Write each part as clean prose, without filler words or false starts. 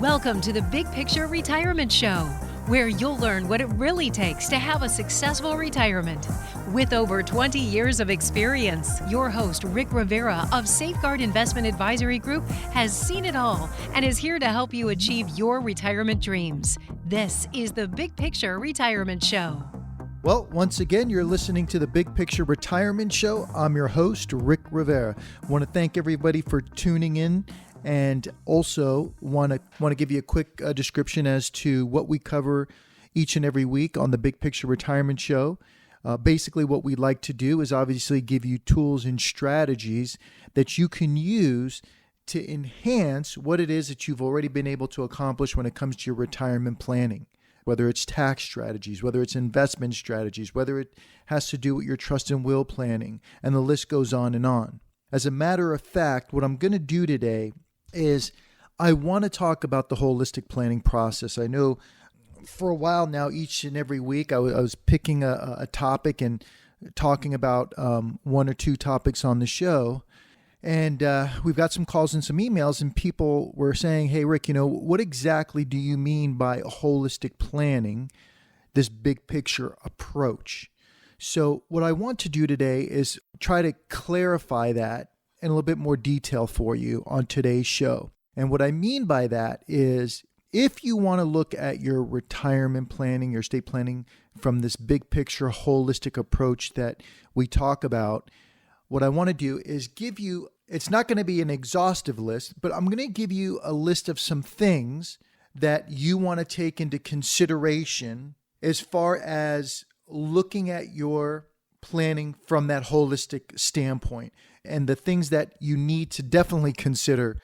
Welcome to the Big Picture Retirement Show, where you'll learn what it really takes to have a successful retirement. With over 20 years of experience, your host, Rick Rivera of Safeguard Investment Advisory Group, has seen it all and is here to help you achieve your retirement dreams. This is the Big Picture Retirement Show. Well, once again, you're listening to the Big Picture Retirement Show. I'm your host, Rick Rivera. I want to thank everybody for tuning in, and also want to give you a quick description as to what we cover each and every week on the Big Picture Retirement Show. Basically, what we like to do is obviously give you tools and strategies that you can use to enhance what it is that you've already been able to accomplish when it comes to your retirement planning. Whether it's tax strategies, whether it's investment strategies, whether it has to do with your trust and will planning, and the list goes on and on. As a matter of fact, what I'm going to do today is I want to talk about the holistic planning process. I know for a while now, each and every week, I was picking a topic and talking about one or two topics on the show. And we've got some calls and some emails, and people were saying, hey, Rick, what exactly do you mean by holistic planning, this big picture approach? So what I want to do today is try to clarify that in a little bit more detail for you on today's show. And what I mean by that is if you want to look at your retirement planning, your estate planning from this big picture holistic approach that we talk about, what I want to do is give you, it's not going to be an exhaustive list, but I'm going to give you a list of some things that you want to take into consideration as far as looking at your planning from that holistic standpoint, and the things that you need to definitely consider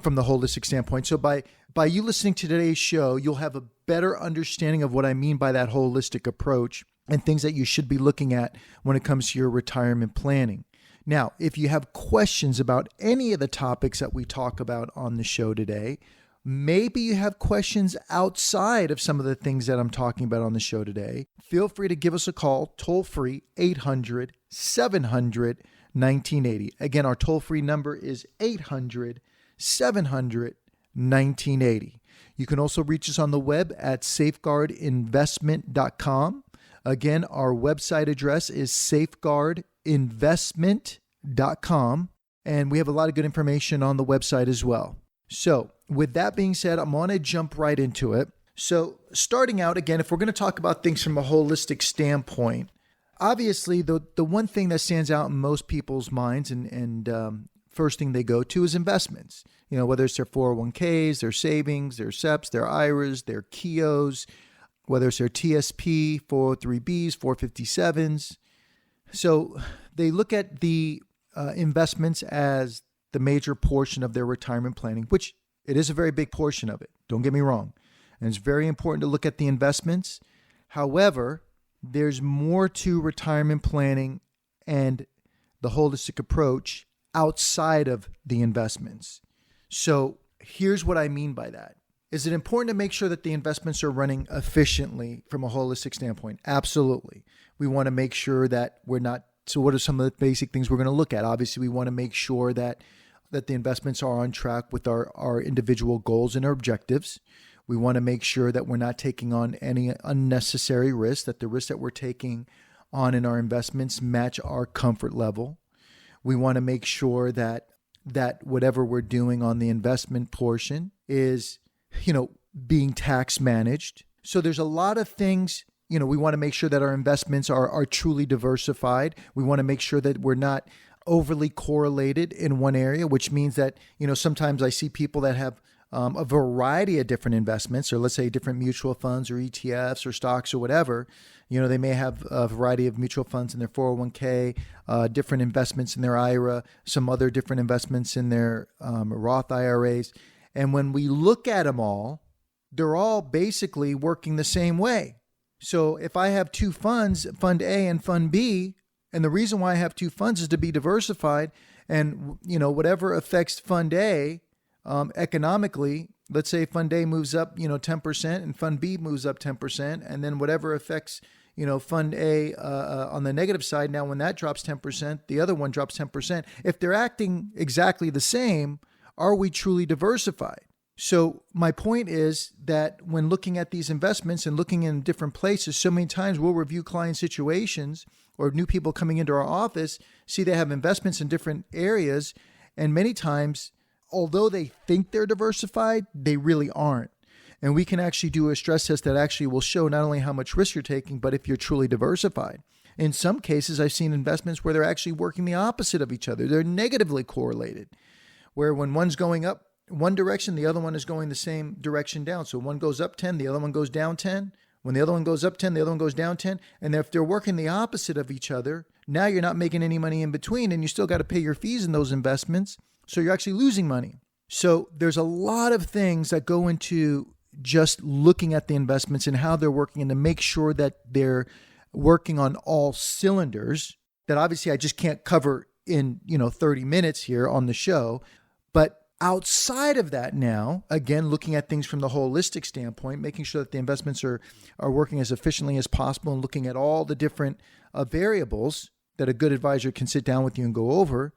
from the holistic standpoint. So by you listening to today's show, you'll have a better understanding of what I mean by that holistic approach and things that you should be looking at when it comes to your retirement planning. Now, if you have questions about any of the topics that we talk about on the show today, maybe you have questions outside of some of the things that I'm talking about on the show today, feel free to give us a call, toll-free, 800-700-1980. Again, our toll-free number is 800-700-1980. You can also reach us on the web at safeguardinvestment.com. Again, our website address is safeguardinvestment.com, and we have a lot of good information on the website as well. So with that being said, I'm going to jump right into it. So starting out, again, if we're going to talk about things from a holistic standpoint, obviously the one thing that stands out in most people's minds and first thing they go to is investments. Whether it's their 401ks, their savings, their SEPs, their IRAs, their KIOs, whether it's their TSP, 403Bs, 457s. So they look at the investments as the major portion of their retirement planning, which it is a very big portion of it. Don't get me wrong. And it's very important to look at the investments. However, there's more to retirement planning and the holistic approach outside of the investments. So here's what I mean by that. Is it important to make sure that the investments are running efficiently from a holistic standpoint? Absolutely. We want to make sure that we're not. So what are some of the basic things we're going to look at? Obviously, we want to make sure that the investments are on track with our individual goals and our objectives. We want to make sure that we're not taking on any unnecessary risks, that the risks that we're taking on in our investments match our comfort level. We want to make sure that whatever we're doing on the investment portion is being tax managed. So there's a lot of things, we want to make sure that our investments are truly diversified. We want to make sure that we're not overly correlated in one area, which means that, sometimes I see people that have a variety of different investments, or let's say different mutual funds or ETFs or stocks or whatever. They may have a variety of mutual funds in their 401k, different investments in their IRA, some other different investments in their Roth IRAs. And when we look at them all, they're all basically working the same way. So if I have two funds, Fund A and Fund B, and the reason why I have two funds is to be diversified, and whatever affects Fund A economically, let's say Fund A moves up 10% and Fund B moves up 10%, and then whatever affects Fund A on the negative side, now when that drops 10%, the other one drops 10%. If they're acting exactly the same, are we truly diversified? So my point is that when looking at these investments and looking in different places, so many times we'll review client situations or new people coming into our office, see they have investments in different areas. And many times, although they think they're diversified, they really aren't. And we can actually do a stress test that actually will show not only how much risk you're taking, but if you're truly diversified. In some cases, I've seen investments where they're actually working the opposite of each other. They're negatively correlated, where when one's going up one direction, the other one is going the same direction down. So one goes up 10, the other one goes down 10. When the other one goes up 10, the other one goes down 10. And if they're working the opposite of each other, now you're not making any money in between, and you still got to pay your fees in those investments. So you're actually losing money. So there's a lot of things that go into just looking at the investments and how they're working, and to make sure that they're working on all cylinders that obviously I just can't cover in 30 minutes here on the show. But outside of that now, again, looking at things from the holistic standpoint, making sure that the investments are working as efficiently as possible, and looking at all the different variables that a good advisor can sit down with you and go over.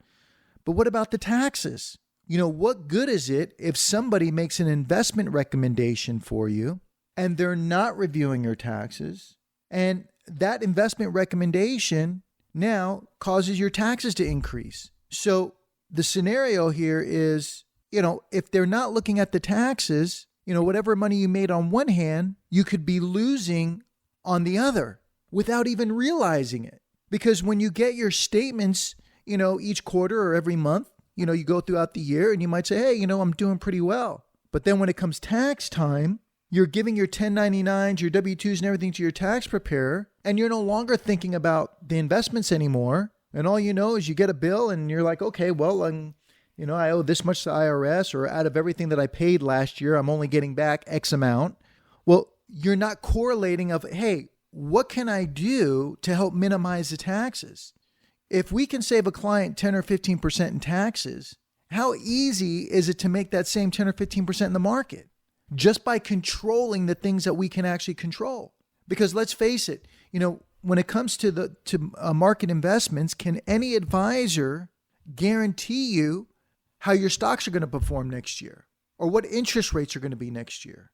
But what about the taxes? What good is it if somebody makes an investment recommendation for you and they're not reviewing your taxes, and that investment recommendation now causes your taxes to increase? So the scenario here is, if they're not looking at the taxes, whatever money you made on one hand, you could be losing on the other without even realizing it. Because when you get your statements, each quarter or every month, you go throughout the year and you might say, hey, I'm doing pretty well. But then when it comes tax time, you're giving your 1099s, your W-2s and everything to your tax preparer, and you're no longer thinking about the investments anymore. And all you know is you get a bill and you're like, okay, well, I owe this much to IRS, or out of everything that I paid last year, I'm only getting back X amount. Well, you're not correlating of, hey, what can I do to help minimize the taxes? If we can save a client 10 or 15% in taxes, how easy is it to make that same 10 or 15% in the market? Just by controlling the things that we can actually control. Because let's face it, when it comes to market investments, can any advisor guarantee you how your stocks are going to perform next year, or what interest rates are going to be next year?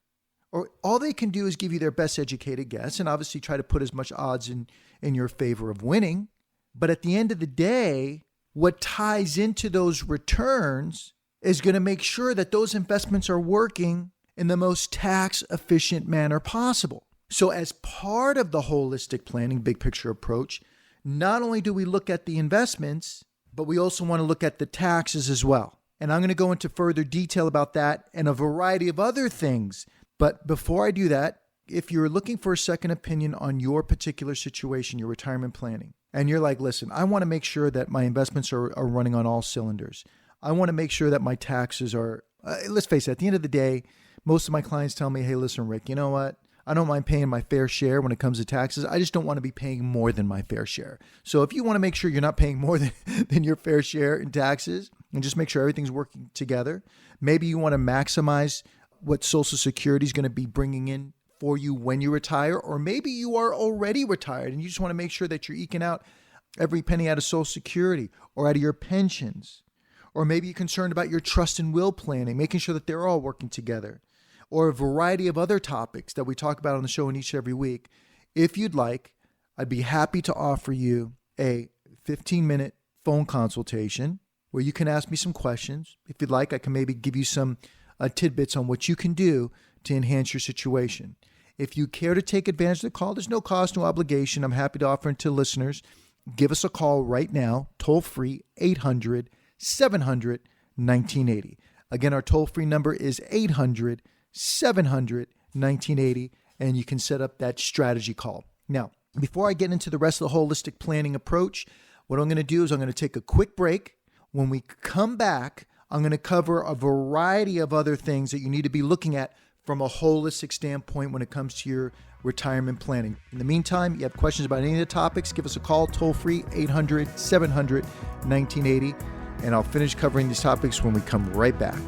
Or all they can do is give you their best educated guess, and obviously try to put as much odds in your favor of winning. But at the end of the day, what ties into those returns is going to make sure that those investments are working in the most tax efficient manner possible. So as part of the holistic planning, big picture approach, not only do we look at the investments, but we also want to look at the taxes as well. And I'm going to go into further detail about that and a variety of other things. But before I do that, if you're looking for a second opinion on your particular situation, your retirement planning, and you're like, listen, I want to make sure that my investments are running on all cylinders. I want to make sure that my taxes are, let's face it, at the end of the day, most of my clients tell me, hey, listen, Rick, you know what? I don't mind paying my fair share when it comes to taxes. I just don't want to be paying more than my fair share. So if you want to make sure you're not paying more than your fair share in taxes, and just make sure everything's working together, maybe you want to maximize what Social Security is going to be bringing in for you when you retire, or maybe you are already retired and you just want to make sure that you're eking out every penny out of Social Security or out of your pensions. Or maybe you're concerned about your trust and will planning, making sure that they're all working together, or a variety of other topics that we talk about on the show in each and every week. If you'd like, I'd be happy to offer you a 15-minute phone consultation where you can ask me some questions. If you'd like, I can maybe give you some tidbits on what you can do to enhance your situation. If you care to take advantage of the call, there's no cost, no obligation. I'm happy to offer it to listeners. Give us a call right now, toll free, 800-700-1980. Again, our toll free number is 800-700-1980, and you can set up that strategy call. Now, before I get into the rest of the holistic planning approach, what I'm going to do is I'm going to take a quick break. When we come back, I'm going to cover a variety of other things that you need to be looking at from a holistic standpoint when it comes to your retirement planning. In the meantime, you have questions about any of the topics, give us a call, toll free, 800-700-1980, and I'll finish covering these topics when we come right back.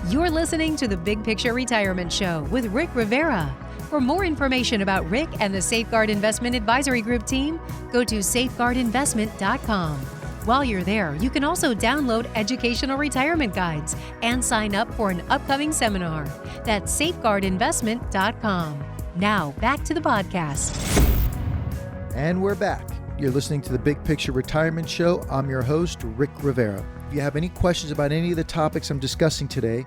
You're listening to the Big Picture Retirement Show with Rick Rivera. For more information about Rick and the Safeguard Investment Advisory Group team, go to safeguardinvestment.com. While you're there, you can also download educational retirement guides and sign up for an upcoming seminar. That's safeguardinvestment.com. Now, back to the podcast. And we're back. You're listening to the Big Picture Retirement Show. I'm your host, Rick Rivera. If you have any questions about any of the topics I'm discussing today,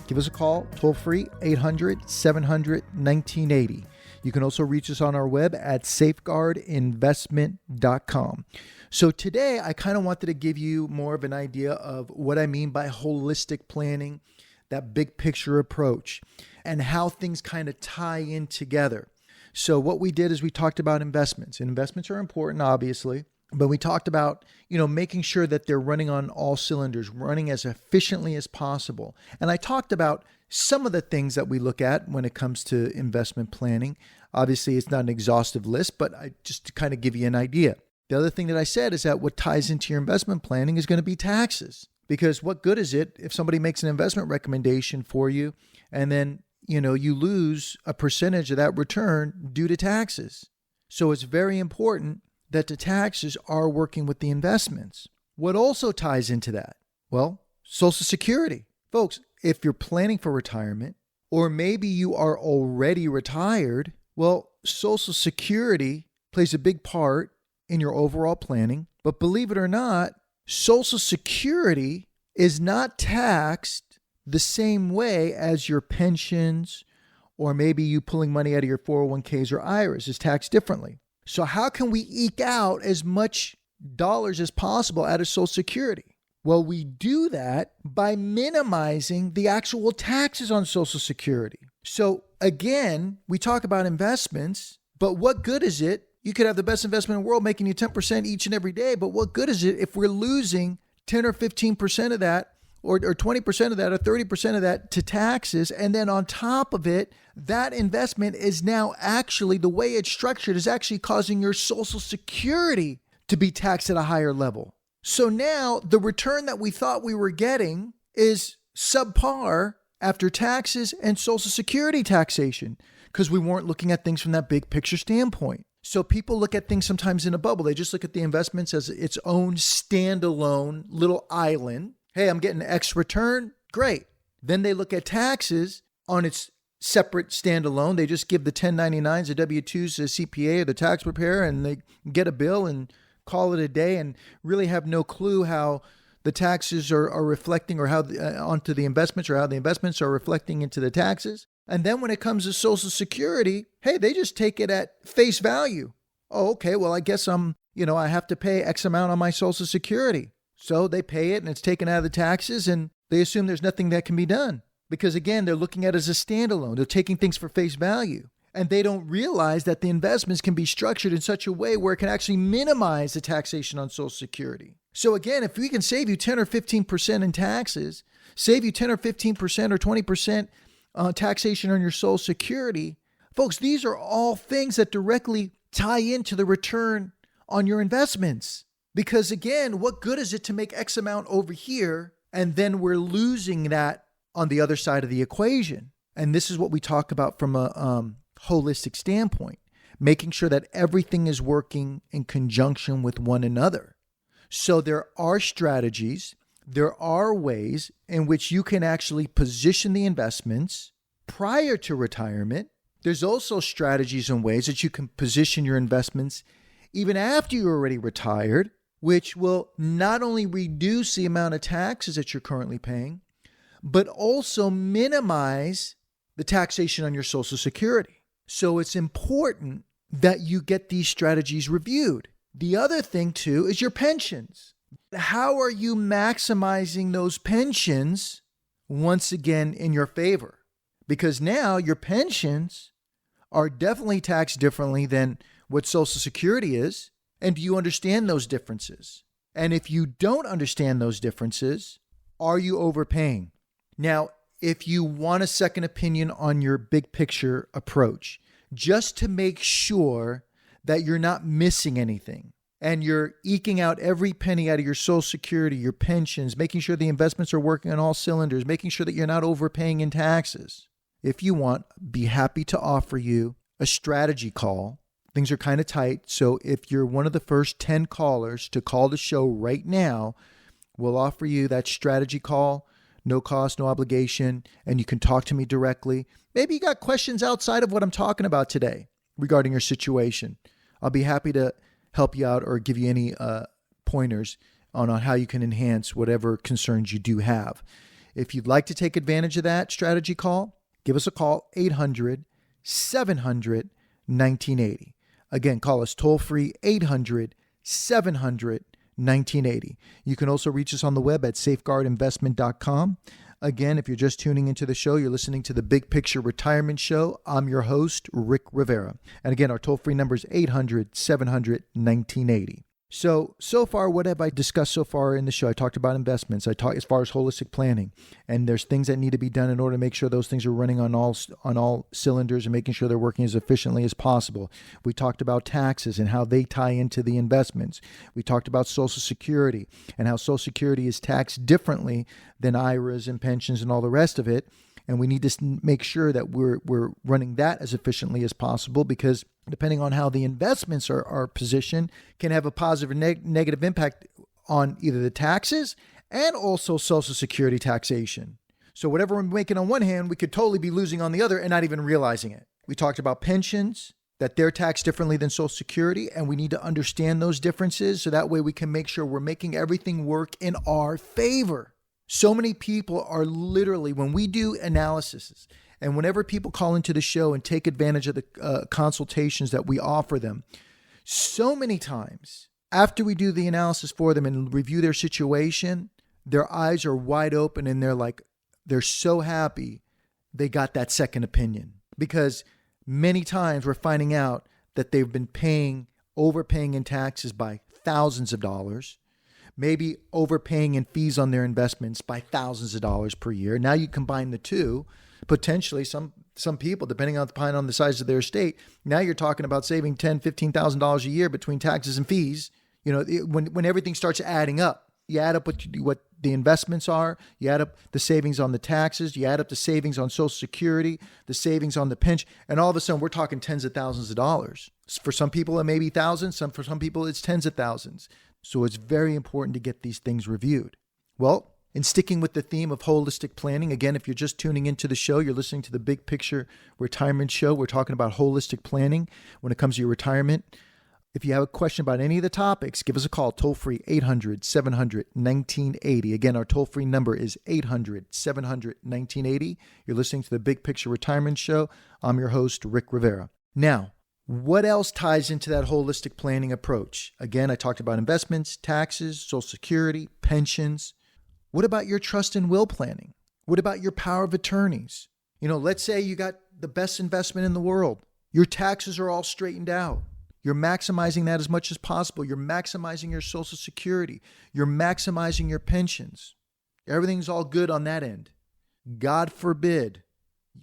give us a call, toll free, 800-700-1980. You can also reach us on our web at safeguardinvestment.com. So today, I kind of wanted to give you more of an idea of what I mean by holistic planning, that big picture approach, and how things kind of tie in together. So what we did is we talked about investments. And investments are important, obviously, but we talked about, making sure that they're running on all cylinders, running as efficiently as possible. And I talked about some of the things that we look at when it comes to investment planning. Obviously, it's not an exhaustive list, but just to kind of give you an idea. The other thing that I said is that what ties into your investment planning is going to be taxes. Because what good is it if somebody makes an investment recommendation for you and then you lose a percentage of that return due to taxes? So it's very important that the taxes are working with the investments. What also ties into that? Well, Social Security. Folks, if you're planning for retirement, or maybe you are already retired, well, Social Security plays a big part in your overall planning. But believe it or not, Social Security is not taxed the same way as your pensions, or maybe you pulling money out of your 401ks or IRAs is taxed differently. So how can we eke out as much dollars as possible out of Social Security? Well, we do that by minimizing the actual taxes on Social Security. So again, we talk about investments, but what good is it? You could have the best investment in the world making you 10% each and every day, but what good is it if we're losing 10 or 15% of that, or 20% of that, or 30% of that to taxes? And then on top of it, that investment is now actually, the way it's structured, is actually causing your Social Security to be taxed at a higher level. So now the return that we thought we were getting is subpar after taxes and Social Security taxation, because we weren't looking at things from that big picture standpoint. So people look at things sometimes in a bubble. They just look at the investments as its own standalone little island. Hey, I'm getting X return. Great. Then they look at taxes on its separate standalone. They just give the 1099s, the W-2s to the CPA or the tax preparer, and they get a bill and call it a day and really have no clue how the taxes are reflecting, or how onto the investments, or how the investments are reflecting into the taxes. And then when it comes to Social Security, hey, they just take it at face value. Oh, okay, well, I guess I have to pay X amount on my Social Security. So they pay it and it's taken out of the taxes, and they assume there's nothing that can be done. Because again, they're looking at it as a standalone. They're taking things for face value. And they don't realize that the investments can be structured in such a way where it can actually minimize the taxation on Social Security. So again, if we can save you 10 or 15% in taxes, save you 10 or 15% or 20% taxation on your Social Security, folks, these are all things that directly tie into the return on your investments. Because again, what good is it to make X amount over here and then we're losing that on the other side of the equation? And this is what we talk about from a holistic standpoint, making sure that everything is working in conjunction with one another. So there are strategies, there are ways in which you can actually position the investments prior to retirement. There's also strategies and ways that you can position your investments even after you're already retired, which will not only reduce the amount of taxes that you're currently paying, but also minimize the taxation on your Social Security. So it's important that you get these strategies reviewed. The other thing too is your pensions. How are you maximizing those pensions once again in your favor? Because now your pensions are definitely taxed differently than what Social Security is. And do you understand those differences? And if you don't understand those differences, are you overpaying? Now, if you want a second opinion on your big picture approach, just to make sure that you're not missing anything and you're eking out every penny out of your Social Security, your pensions, making sure the investments are working on all cylinders, making sure that you're not overpaying in taxes. If you want, be happy to offer you a strategy call Things are kind of tight. So if you're one of the first 10 callers to call the show right now, we'll offer you that strategy call, no cost, no obligation, and you can talk to me directly. Maybe you got questions outside of what I'm talking about today regarding your situation. I'll be happy to help you out or give you any pointers on how you can enhance whatever concerns you do have. If you'd like to take advantage of that strategy call, give us a call, 800-700-1980. Again, call us toll-free, 800-700-1980. You can also reach us on the web at safeguardinvestment.com. Again, if you're just tuning into the show, you're listening to the Big Picture Retirement Show. I'm your host, Rick Rivera. And again, our toll-free number is 800-700-1980. So far, what have I discussed so far in the show? I talked about investments. I talked as far as holistic planning, and there's things that need to be done in order to make sure those things are running on all cylinders and making sure they're working as efficiently as possible. We talked about taxes and how they tie into the investments. We talked about Social Security and how Social Security is taxed differently than IRAs and pensions and all the rest of it. And we need to make sure that we're running that as efficiently as possible, because depending on how the investments are positioned, can have a positive or negative impact on either the taxes and also Social Security taxation. So whatever we're making on one hand, we could totally be losing on the other and not even realizing it. We talked about pensions, that they're taxed differently than Social Security, and we need to understand those differences so that way we can make sure we're making everything work in our favor. So many people are literally, when we do analysis and whenever people call into the show and take advantage of the consultations that we offer them, so many times after we do the analysis for them and review their situation, their eyes are wide open and they're so happy they got that second opinion. Because many times we're finding out that they've been overpaying in taxes by thousands of dollars, maybe overpaying in fees on their investments by thousands of dollars per year. Now you combine the two, potentially some people, depending on the size of their estate, now you're talking about saving $10,000, $15,000 a year between taxes and fees. You know, when everything starts adding up, you add up what the investments are, you add up the savings on the taxes, you add up the savings on Social Security, the savings on the pension, and all of a sudden we're talking tens of thousands of dollars. For some people, it may be thousands. For some people, it's tens of thousands. So it's very important to get these things reviewed. Well, in sticking with the theme of holistic planning, again, if you're just tuning into the show, you're listening to the Big Picture Retirement Show. We're talking about holistic planning when it comes to your retirement. If you have a question about any of the topics, give us a call, toll-free, 800-700-1980. Again, our toll-free number is 800-700-1980. You're listening to the Big Picture Retirement Show. I'm your host, Rick Rivera. Now, what else ties into that holistic planning approach? Again, I talked about investments, taxes, Social Security, pensions. What about your trust and will planning? What about your power of attorneys? You know, let's say you got the best investment in the world. Your taxes are all straightened out. You're maximizing that as much as possible. You're maximizing your Social Security. You're maximizing your pensions. Everything's all good on that end. God forbid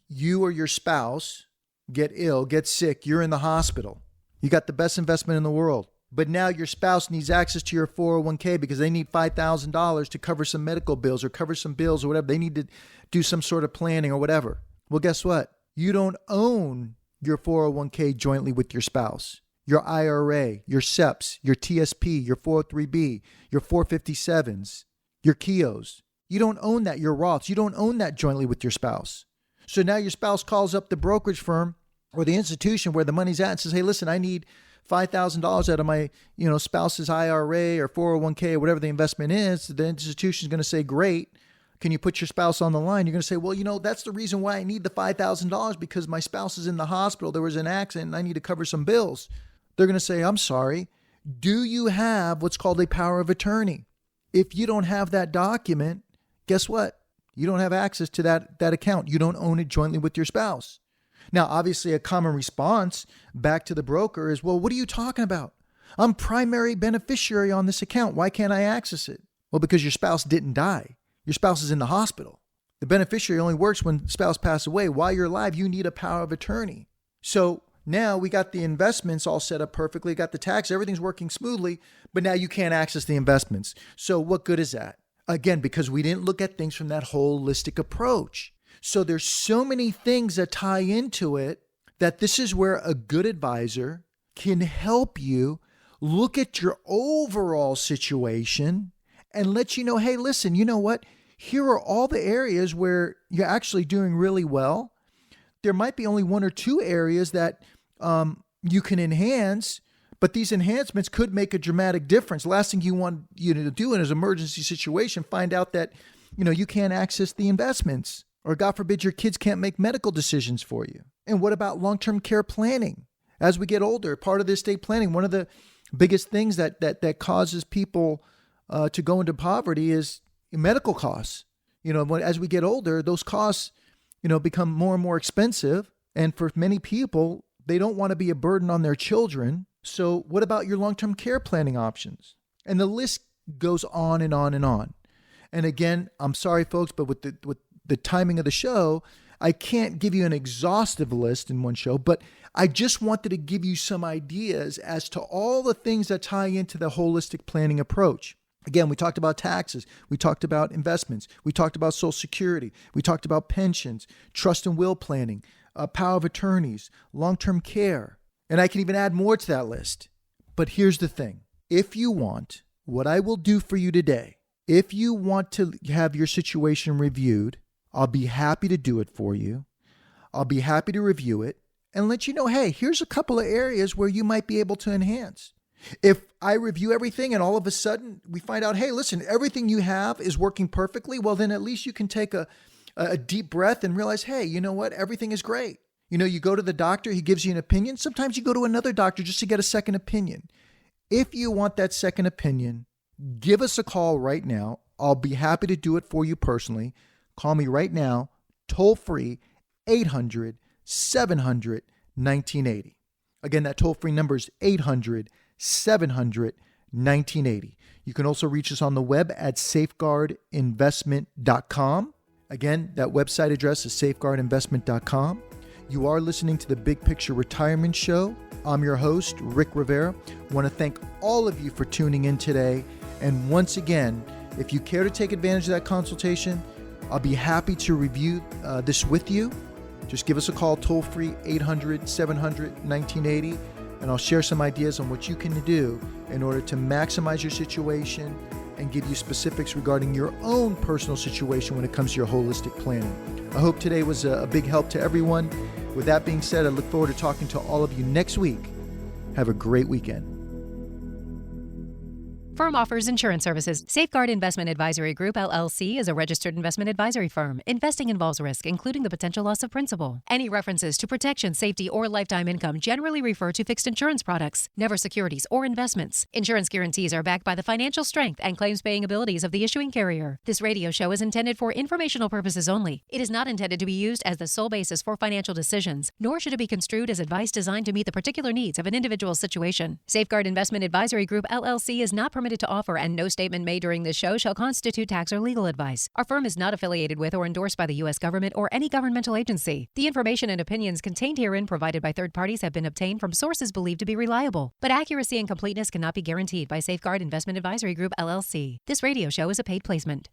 you or your spouse get ill, get sick, you're in the hospital. You got the best investment in the world. But now your spouse needs access to your 401k because they need $5,000 to cover some medical bills or cover some bills or whatever. They need to do some sort of planning or whatever. Well, guess what? You don't own your 401k jointly with your spouse. Your IRA, your SEPs, your TSP, your 403b, your 457s, your KIOs. You don't own that. Your Roths. You don't own that jointly with your spouse. So now your spouse calls up the brokerage firm or the institution where the money's at and says, hey, listen, I need $5,000 out of my, spouse's IRA or 401k or whatever the investment is. The institution is going to say, great. Can you put your spouse on the line? You're going to say, well, that's the reason why I need the $5,000 because my spouse is in the hospital. There was an accident and I need to cover some bills. They're going to say, I'm sorry. Do you have what's called a power of attorney? If you don't have that document, guess what? You don't have access to that account. You don't own it jointly with your spouse. Now, obviously, a common response back to the broker is, well, what are you talking about? I'm primary beneficiary on this account. Why can't I access it? Well, because your spouse didn't die. Your spouse is in the hospital. The beneficiary only works when the spouse passes away. While you're alive, you need a power of attorney. So now we got the investments all set up perfectly, got the tax, everything's working smoothly, but now you can't access the investments. So what good is that? Again, because we didn't look at things from that holistic approach. So there's so many things that tie into it that this is where a good advisor can help you look at your overall situation and let you know, hey, listen, you know what? Here are all the areas where you're actually doing really well. There might be only one or two areas that you can enhance, but these enhancements could make a dramatic difference. Last thing you want you to do in an emergency situation, find out that you can't access the investments, or God forbid your kids can't make medical decisions for you. And what about long-term care planning? As we get older, part of the estate planning, one of the biggest things that causes people to go into poverty is medical costs. As we get older, those costs, become more and more expensive. And for many people, they don't want to be a burden on their children. So what about your long-term care planning options? And the list goes on and on and on. And again, I'm sorry, folks, but with the timing of the show, I can't give you an exhaustive list in one show, but I just wanted to give you some ideas as to all the things that tie into the holistic planning approach. Again, we talked about taxes. We talked about investments. We talked about Social Security. We talked about pensions, trust and will planning, power of attorneys, long-term care. And I can even add more to that list. But here's the thing. If you want, what I will do for you today, if you want to have your situation reviewed, I'll be happy to do it for you. I'll be happy to review it and let you know, hey, here's a couple of areas where you might be able to enhance. If I review everything and all of a sudden we find out, hey, listen, everything you have is working perfectly, well, then at least you can take a deep breath and realize, hey, you know what? Everything is great. You go to the doctor, he gives you an opinion. Sometimes you go to another doctor just to get a second opinion. If you want that second opinion, give us a call right now. I'll be happy to do it for you personally. Call me right now, toll free, 800-700-1980. Again, that toll free number is 800-700-1980. You can also reach us on the web at safeguardinvestment.com. Again, that website address is safeguardinvestment.com. You are listening to the Big Picture Retirement Show. I'm your host, Rick Rivera. I want to thank all of you for tuning in today. And once again, if you care to take advantage of that consultation, I'll be happy to review this with you. Just give us a call, toll free, 800-700-1980, and I'll share some ideas on what you can do in order to maximize your situation and give you specifics regarding your own personal situation when it comes to your holistic planning. I hope today was a big help to everyone. With that being said, I look forward to talking to all of you next week. Have a great weekend. Firm offers insurance services. Safeguard Investment Advisory Group, LLC is a registered investment advisory firm. Investing involves risk, including the potential loss of principal. Any references to protection, safety, or lifetime income generally refer to fixed insurance products, never securities or investments. Insurance guarantees are backed by the financial strength and claims-paying abilities of the issuing carrier. This radio show is intended for informational purposes only. It is not intended to be used as the sole basis for financial decisions, nor should it be construed as advice designed to meet the particular needs of an individual situation. Safeguard Investment Advisory Group, LLC is not permitted to offer, and no statement made during this show shall constitute tax or legal advice. Our firm is not affiliated with or endorsed by the U.S. government or any governmental agency. The information and opinions contained herein provided by third parties have been obtained from sources believed to be reliable, but accuracy and completeness cannot be guaranteed by Safeguard Investment Advisory Group, LLC. This radio show is a paid placement.